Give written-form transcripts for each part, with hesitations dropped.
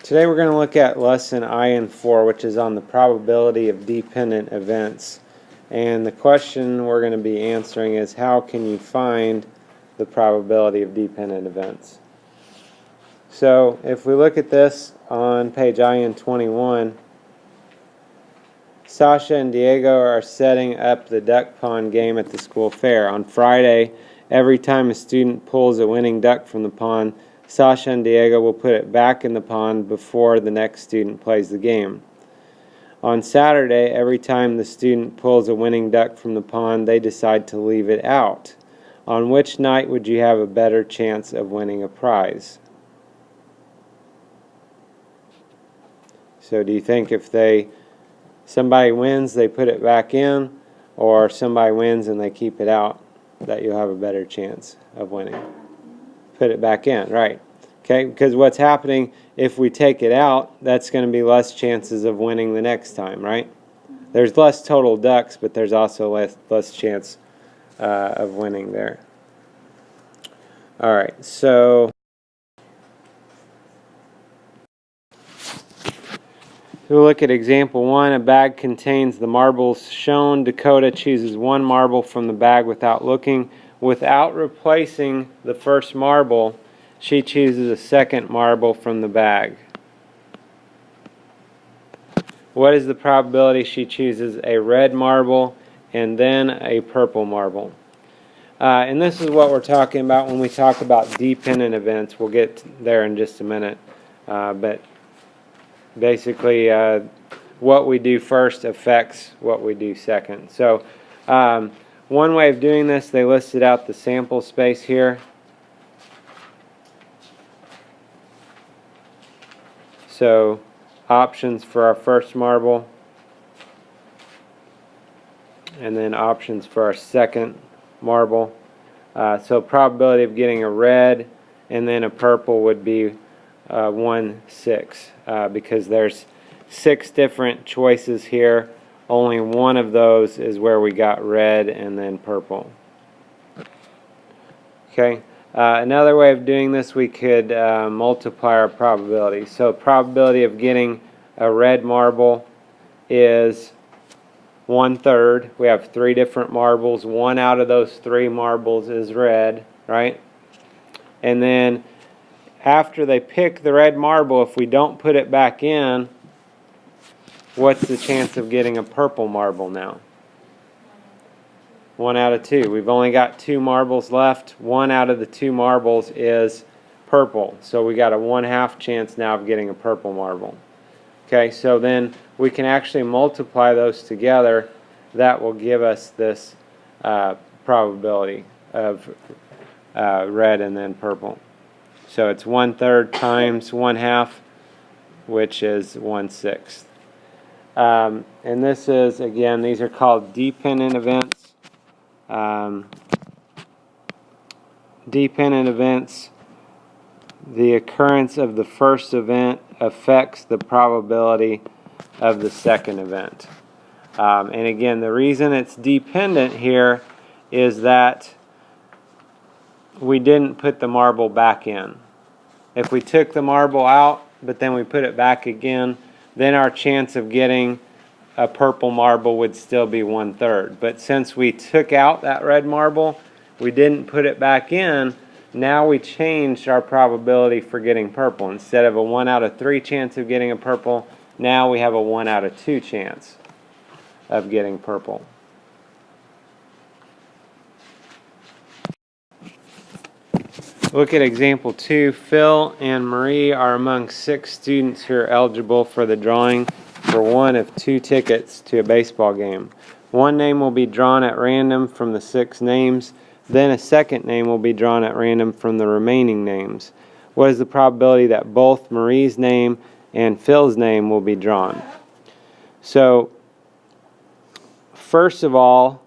Today we're going to look at lesson IN4, which is on the probability of dependent events. And the question we're going to be answering is, how can you find the probability of dependent events? So if we look at this on page IN21, Sasha and Diego are setting up the duck pond game at the school fair. On Friday, every time a student pulls a winning duck from the pond, Sasha and Diego will put it back in the pond before the next student plays the game. On Saturday, every time the student pulls a winning duck from the pond, they decide to leave it out. On which night would you have a better chance of winning a prize? So do you think if somebody wins, they put it back in, or somebody wins and they keep it out, that you'll have a better chance of winning? Put it back in, right? Okay, because what's happening, if we take it out, that's going to be less chances of winning the next time, right? There's less total ducks, but there's also less chance of winning there. All right, so we'll look at example 1. A bag contains the marbles shown. Dakota chooses one marble from the bag without looking. Without replacing the first marble, she chooses a second marble from the bag. What is the probability she chooses a red marble and then a purple marble? And this is what we're talking about when we talk about dependent events. We'll get there in just a minute. But basically, what we do first affects what we do second. So one way of doing this, they listed out the sample space here. So options for our first marble, and then options for our second marble. So probability of getting a red and then a purple would be 1/6, because there's 6 different choices here. Only one of those is where we got red and then purple. Okay. Another way of doing this, we could multiply our probability. So probability of getting a red marble is 1/3. We have 3 different marbles. 1 out of those 3 marbles is red, right? And then after they pick the red marble, if we don't put it back in, what's the chance of getting a purple marble now? 1 out of 2. We've only got 2 marbles left. 1 out of the 2 marbles is purple. So we got a 1/2 chance now of getting a purple marble. Okay, so then we can actually multiply those together. That will give us this probability of red and then purple. So it's 1/3 times 1/2, which is 1/6. And this is, again, these are called dependent events. Dependent events, the occurrence of the first event affects the probability of the second event. And again, the reason it's dependent here is that we didn't put the marble back in. If we took the marble out, but then we put it back again, then our chance of getting a purple marble would still be 1/3. But since we took out that red marble, we didn't put it back in, now we changed our probability for getting purple. Instead of a 1 out of 3 chance of getting a purple, now we have a 1 out of 2 chance of getting purple. Look at example 2. Phil and Marie are among 6 students who are eligible for the drawing for one of 2 tickets to a baseball game. One name will be drawn at random from the 6 names. Then a second name will be drawn at random from the remaining names. What is the probability that both Marie's name and Phil's name will be drawn? So, first of all,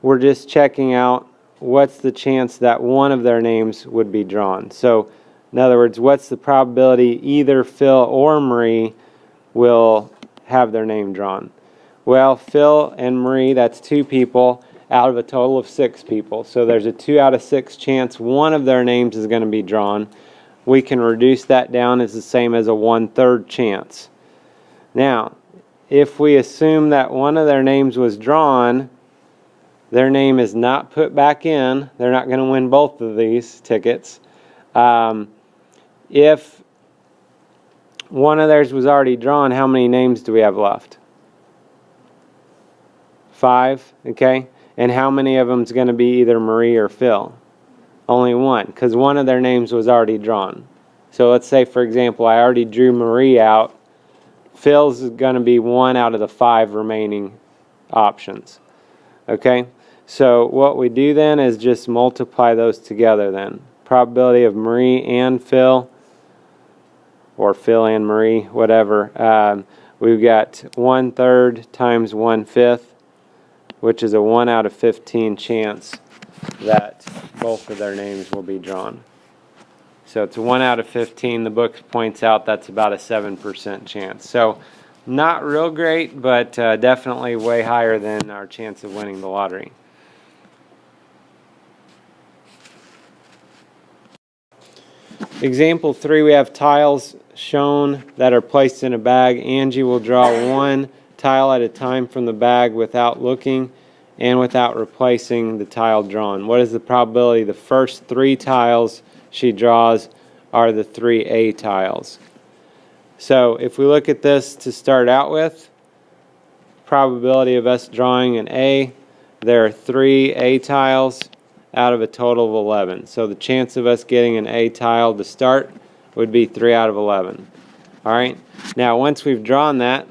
we're just checking out what's the chance that one of their names would be drawn. So, in other words, what's the probability either Phil or Marie will have their name drawn? Well, Phil and Marie, that's 2 people out of a total of 6 people. So there's a 2 out of 6 chance one of their names is going to be drawn. we can reduce that down as the same as a 1/3 chance. Now, if we assume that one of their names was drawn, their name is not put back in, they're not going to win both of these tickets. If one of theirs was already drawn, how many names do we have left? 5, okay? And how many of them is going to be either Marie or Phil? Only one, because one of their names was already drawn. So let's say, for example, I already drew Marie out. Phil's is going to be 1 out of the 5 remaining options. Okay? So what we do then is just multiply those together then. Probability of Marie and Phil, or Phil and Marie, whatever. We've got 1/3 times 1/5, which is a 1 out of 15 chance that both of their names will be drawn. So it's 1 out of 15. The book points out that's about a 7% chance. So not real great, but definitely way higher than our chance of winning the lottery. Example 3, we have tiles shown that are placed in a bag. Angie will draw one tile at a time from the bag without looking and without replacing the tile drawn. What is the probability the first 3 tiles she draws are the 3A tiles? So if we look at this to start out with, probability of us drawing an A, there are 3 A tiles out of a total of 11. So the chance of us getting an A tile to start would be 3 out of 11. Alright, now once we've drawn that,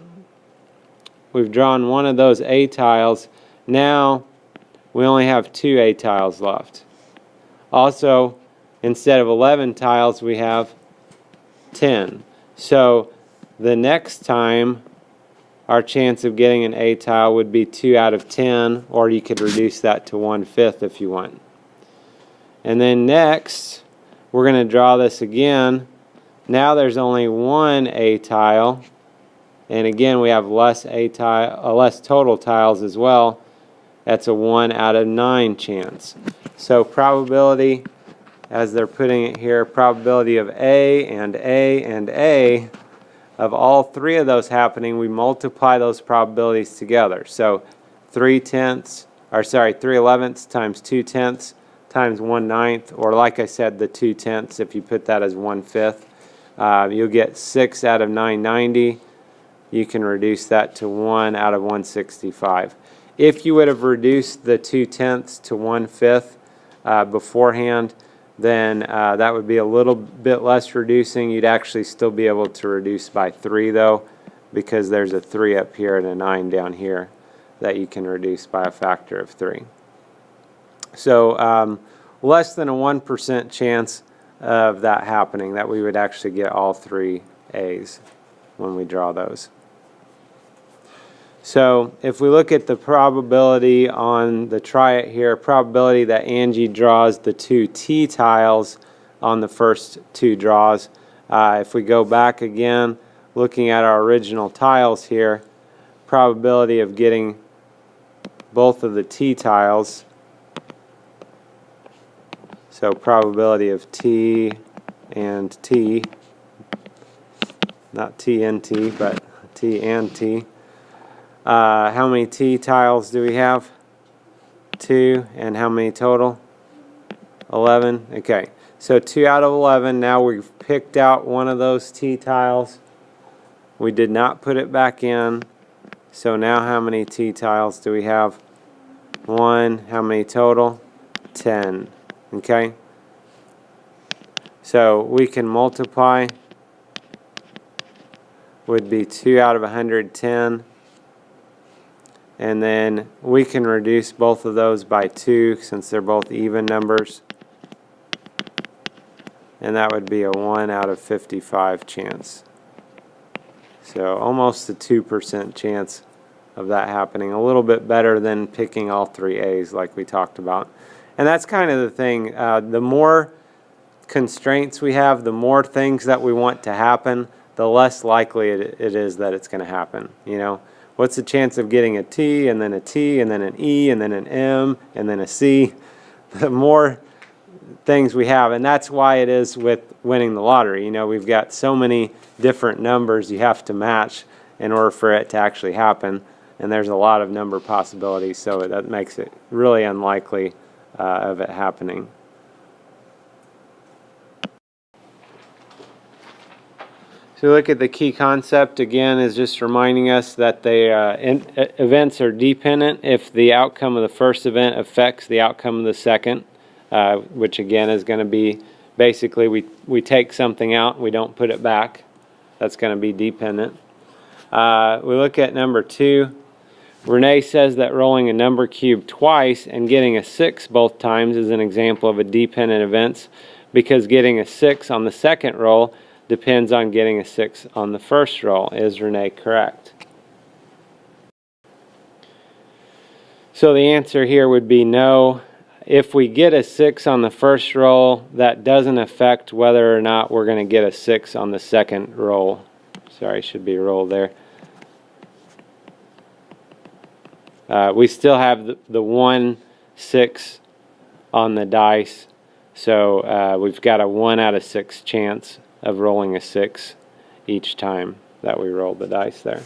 we've drawn one of those A tiles. Now we only have 2 A tiles left. Also, instead of 11 tiles, we have 10. So the next time, our chance of getting an A tile would be 2 out of 10, or you could reduce that to 1/5 if you want. And then next, we're going to draw this again. Now there's only 1 A tile, and again we have less total tiles as well. That's a 1 out of 9 chance. So probability, as they're putting it here, probability of A and A and A, of all 3 of those happening, we multiply those probabilities together. So 3 elevenths times 2 tenths times 1/9, or like I said, the 2 tenths, if you put that as 1/5, you'll get 6 out of 990. You can reduce that to 1 out of 165. If you would have reduced the 2 tenths to 1/5 beforehand, then that would be a little bit less reducing. You'd actually still be able to reduce by 3 though, because there's a 3 up here and a 9 down here that you can reduce by a factor of 3. So less than a 1% chance of that happening, that we would actually get all 3 A's when we draw those. So if we look at the probability on the try it here, probability that Angie draws the 2 T tiles on the first 2 draws. If we go back again, looking at our original tiles here, probability of getting both of the T tiles. So probability of T and T, not T and T, but T and T. How many T tiles do we have? 2. And how many total? 11. Okay, so 2 out of 11. Now we've picked out one of those T tiles. We did not put it back in. So now how many T tiles do we have? 1. How many total? 10. Okay, so we can multiply, would be 2 out of 110, and then we can reduce both of those by 2 since they're both even numbers, and that would be a 1 out of 55 chance. So almost a 2% chance of that happening. A little bit better than picking all 3 A's like we talked about. And that's kind of the thing. The more constraints we have, the more things that we want to happen, the less likely it is that it's going to happen. You know, what's the chance of getting a T and then a T and then an E and then an M and then a C? The more things we have, and that's why it is with winning the lottery. You know, we've got so many different numbers you have to match in order for it to actually happen, and there's a lot of number possibilities, so that makes it really unlikely of it happening. So look at the key concept again is just reminding us that the events are dependent if the outcome of the first event affects the outcome of the second, which again is going to be basically we take something out and we don't put it back. That's going to be dependent. We look at number 2. Renee says that rolling a number cube twice and getting a 6 both times is an example of a dependent event because getting a 6 on the second roll depends on getting a 6 on the first roll. Is Renee correct? So the answer here would be no. If we get a 6 on the first roll, that doesn't affect whether or not we're going to get a 6 on the second roll. Sorry, should be roll there. We still have the 1 6 on the dice, so we've got a 1 out of 6 chance of rolling a 6 each time that we roll the dice there.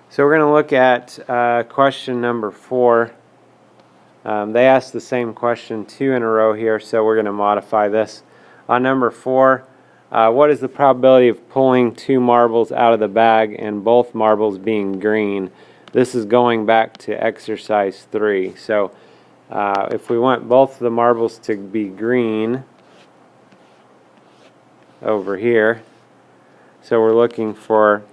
So we're going to look at question number 4. They asked the same question 2 in a row here, so we're going to modify this. On number 4, what is the probability of pulling 2 marbles out of the bag and both marbles being green? This is going back to exercise 3. So if we want both of the marbles to be green over here, so we're looking for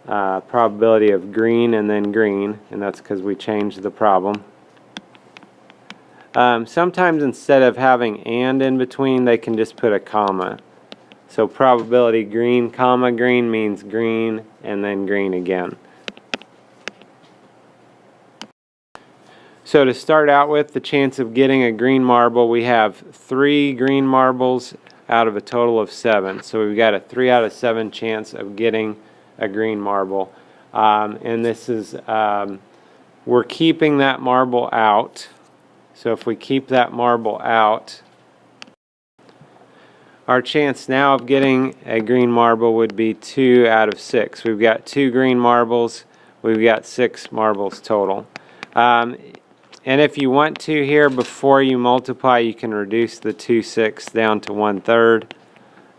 probability of green and then green, and that's because we changed the problem. Sometimes instead of having and in between, they can just put a comma. So probability green, comma green means green and then green again. So to start out with, the chance of getting a green marble, we have 3 green marbles out of a total of 7. So we've got a 3 out of 7 chance of getting a green marble. And this is, we're keeping that marble out. So if we keep that marble out, our chance now of getting a green marble would be 2 out of 6. We've got 2 green marbles. We've got 6 marbles total. And if you want to here, before you multiply, you can reduce the 2 6 down to 1/3.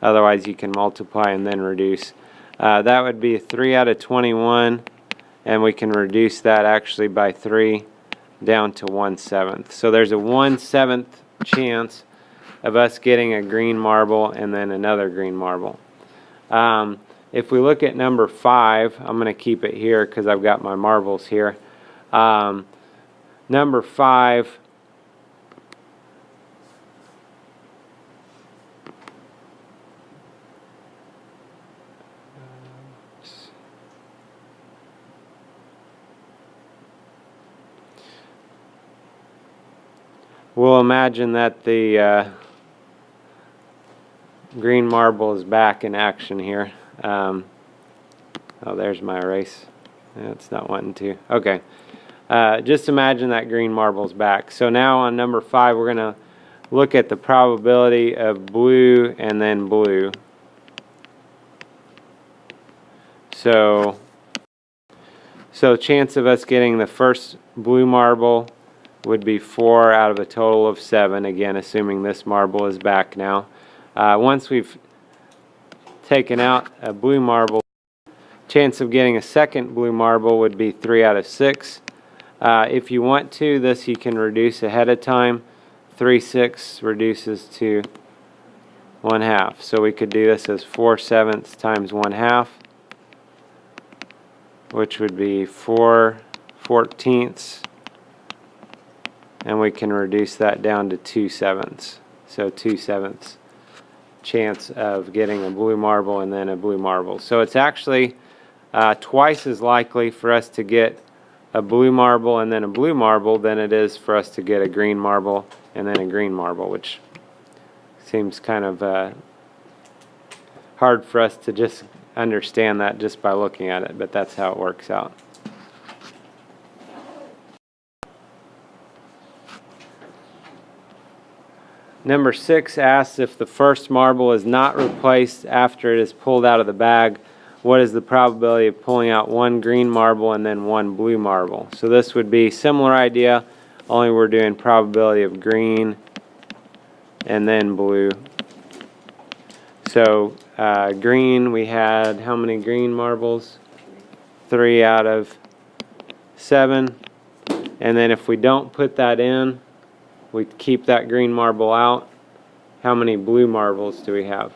Otherwise, you can multiply and then reduce. That would be 3 out of 21, and we can reduce that actually by 3 down to 1/7. So there's a 1/7 chance of us getting a green marble and then another green marble. If we look at number 5, I'm going to keep it here because I've got my marbles here. Number 5, we'll imagine that the green marble is back in action here. Oh, there's my erase. It's not wanting to. Okay. Just imagine that green marble's back. So now on number 5, we're going to look at the probability of blue and then blue. So chance of us getting the first blue marble would be 4 out of a total of 7, again assuming this marble is back now. Once we've taken out a blue marble, chance of getting a second blue marble would be 3 out of 6. If you want to, this you can reduce ahead of time. 3 6 reduces to 1/2. So we could do this as 4/7 times 1/2, which would be 4/14, and we can reduce that down to 2/7. So 2/7 chance of getting a blue marble and then a blue marble. So it's actually twice as likely for us to get a blue marble and then a blue marble than it is for us to get a green marble and then a green marble, which seems kind of hard for us to just understand that just by looking at it, but that's how it works out. Number 6 asks, if the first marble is not replaced after it is pulled out of the bag, what is the probability of pulling out one green marble and then one blue marble? So this would be similar idea, only we're doing probability of green and then blue. So green, we had how many green marbles? 3 out of 7. And then if we don't put that in, we keep that green marble out. How many blue marbles do we have?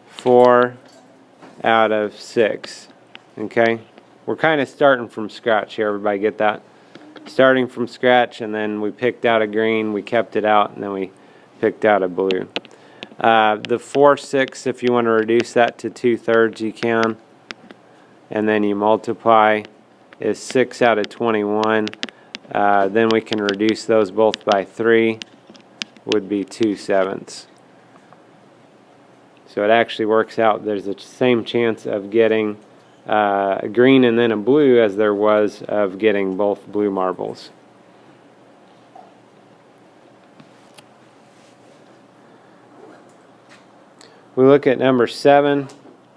4 out of 6. Okay? We're kind of starting from scratch here. Everybody get that? Starting from scratch, and then we picked out a green, we kept it out, and then we picked out a blue. The 4, 6, if you want to reduce that to 2/3, you can. And then you multiply, is 6 out of 21. Then we can reduce those both by 3, would be 2/7. So it actually works out, there's the same chance of getting a green and then a blue as there was of getting both blue marbles. We look at number 7.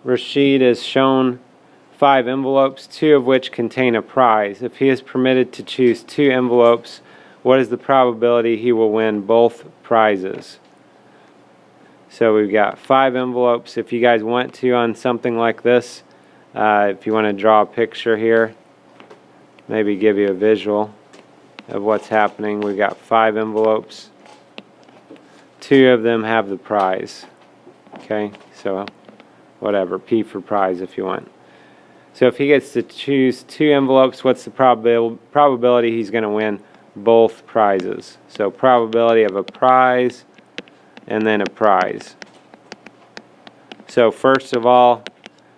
Rashid is shown 5 envelopes, 2 of which contain a prize. If he is permitted to choose 2 envelopes, what is the probability he will win both prizes? So we've got 5 envelopes. If you guys want to, on something like this, if you want to draw a picture here, maybe give you a visual of what's happening. We've got 5 envelopes. 2 of them have the prize. Okay, so whatever, P for prize if you want. So if he gets to choose 2 envelopes, what's the probability he's going to win both prizes? So probability of a prize and then a prize. So first of all,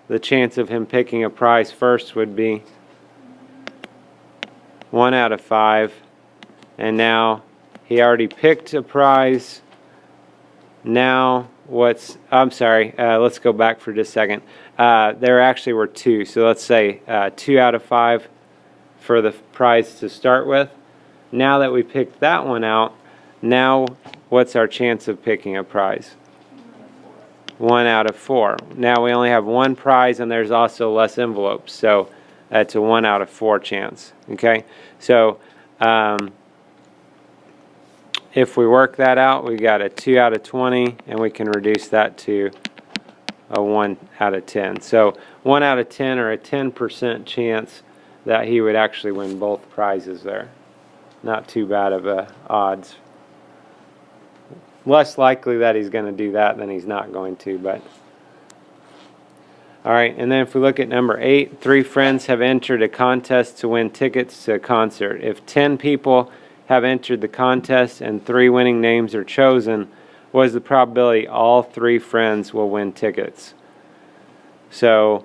the chance of him picking a prize first would be 1 out of 5. And now he already picked a prize. Now let's go back for just a second. There actually were 2, so let's say 2 out of 5 for the prize to start with. Now that we picked that one out, now what's our chance of picking a prize? 1 out of 4. Now we only have 1 prize, and there's also less envelopes, so that's a 1 out of 4 chance. Okay, so if we work that out, we got a 2 out of 20, and we can reduce that to a 1 out of 10. So 1 out of 10, or a 10% chance that he would actually win both prizes there. Not too bad of odds. Less likely that he's going to do that than he's not going to, but alright, and then if we look at number 8, 3 friends have entered a contest to win tickets to a concert. If 10 people have entered the contest and 3 winning names are chosen, what is the probability all 3 friends will win tickets? So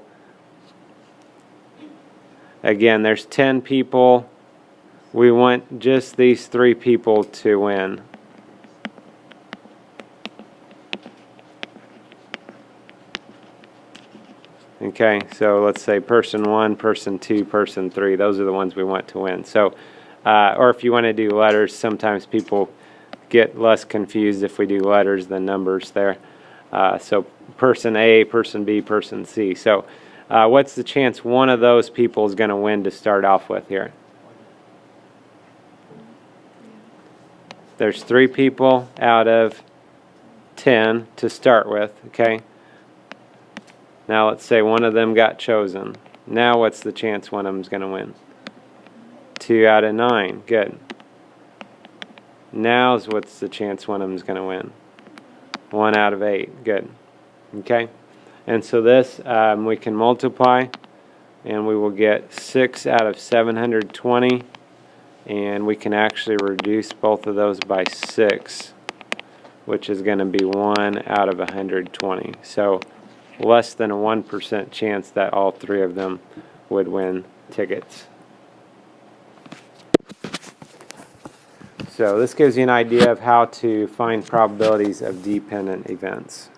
again, there's 10 people. We want just these 3 people to win. Okay, so let's say person 1, person 2, person 3. Those are the ones we want to win. So, or if you want to do letters, sometimes people get less confused if we do letters than numbers there. So person A, person B, person C. So what's the chance one of those people is going to win to start off with here? There's 3 people out of 10 to start with, okay? Now let's say one of them got chosen. Now what's the chance one of them is going to win? 2 out of 9. Good. Now's what's the chance one of them is going to win? 1 out of 8. Good. Okay? And so this we can multiply, and we will get 6 out of 720. And we can actually reduce both of those by 6, which is going to be 1 out of 120. So less than a 1% chance that all 3 of them would win tickets. So this gives you an idea of how to find probabilities of dependent events.